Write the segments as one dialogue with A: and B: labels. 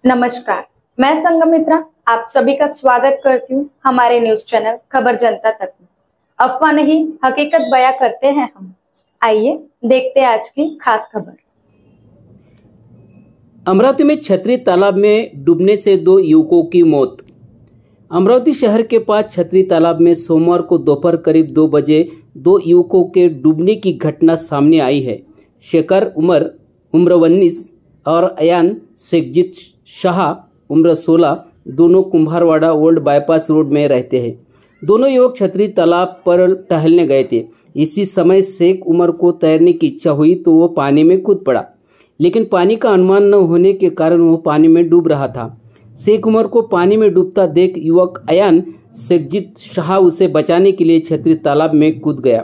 A: नमस्कार, मैं संगमित्रा आप सभी का स्वागत करती हूँ हमारे न्यूज चैनल खबर जनता तक में। अफवाह नहीं, हकीकत बयां करते हैं हम। आइए देखते हैं आज की खास खबर।
B: अमरावती में छतरी तालाब में डूबने से 2 युवकों की मौत। अमरावती शहर के पास छतरी तालाब में सोमवार को दोपहर करीब 2 बजे 2 युवकों के डूबने की घटना सामने आई है। शेखर उमर 19 और अयान शेखजीत शाह उम्र 16 दोनों कुम्हारवाड़ा ओल्ड बाईपास रोड में रहते हैं। दोनों युवक छतरी तालाब पर टहलने गए थे। इसी समय शेख उमर को तैरने की इच्छा हुई तो वो पानी में कूद पड़ा, लेकिन पानी का अनुमान न होने के कारण वो पानी में डूब रहा था। शेख उमर को पानी में डूबता देख युवक अयान शेखजीत शाह उसे बचाने के लिए छतरी तालाब में कूद गया।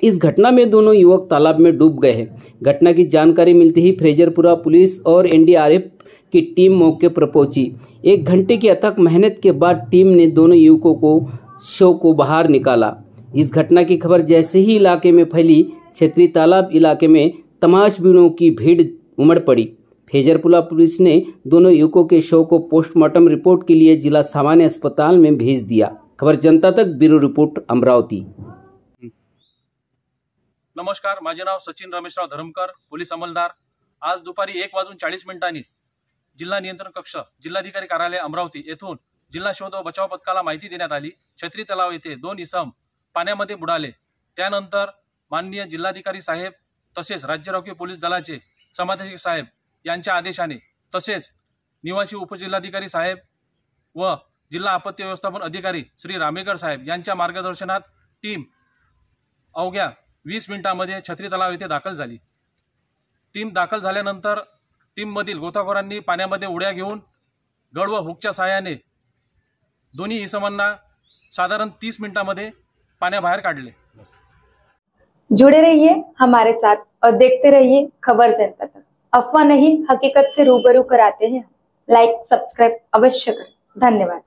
B: इस घटना में दोनों युवक तालाब में डूब गए हैं। घटना की जानकारी मिलते ही फ्रेजरपुरा पुलिस और एनडीआरएफ की टीम मौके पर पहुंची। 1 घंटे की अथक मेहनत के बाद टीम ने दोनों युवकों को शव को बाहर निकाला। इस घटना की खबर जैसे ही इलाके में फैली, छतरी तालाब इलाके में तमाशबीनों की भीड़ उमड़ पड़ी। फ्रेजरपुरा पुलिस ने दोनों युवकों के शव को पोस्टमार्टम रिपोर्ट के लिए जिला सामान्य अस्पताल में भेज दिया। खबर जनता तक, ब्यूरो रिपोर्ट अमरावती।
C: नमस्कार, माझे नाव सचिन रमेशराव धरमकर, पोलीस अंमलदार। आज दुपारी 1:40 जिल्हा नियंत्रण कक्ष जिल्हाधिकारी कार्यालय अमरावती येथून जिल्हा शोध व बचाव पथकाला माहिती देण्यात आली। छतरी तलाव येथे 2 इसम पाण्यामध्ये बुडाले। त्यानंतर माननीय जिल्हाधिकारी साहेब तसेच राज्य राखीव पोलीस दलाचे समादेशक साहेब यांच्या आदेशाने तसेच निवासी उपजिल्हाधिकारी साहेब व जिल्हा आपत्ती व्यवस्थापन अधिकारी श्री रामेकर साहेब यांच्या मार्गदर्शनात टीम अवघ्या 20 मिनिटांमध्ये छतरी तलाव येथे दाखल झाली। टीम दाखल झाल्यानंतर टीममधील गोताखोरांनी पाण्यामध्ये उड्या घेऊन गड व हुकच्या सहाय्याने दोन्ही इसमांना साधारण 30 मिनिटांमध्ये पाण्याबाहेर काढले।
A: जुड़े रहिए हमारे साथ और देखते रहिए खबर जनता तक। अफवाह नहीं, हकीकत से रूबरू कराते हैं। लाइक सब्सक्राइब अवश्य करें। धन्यवाद।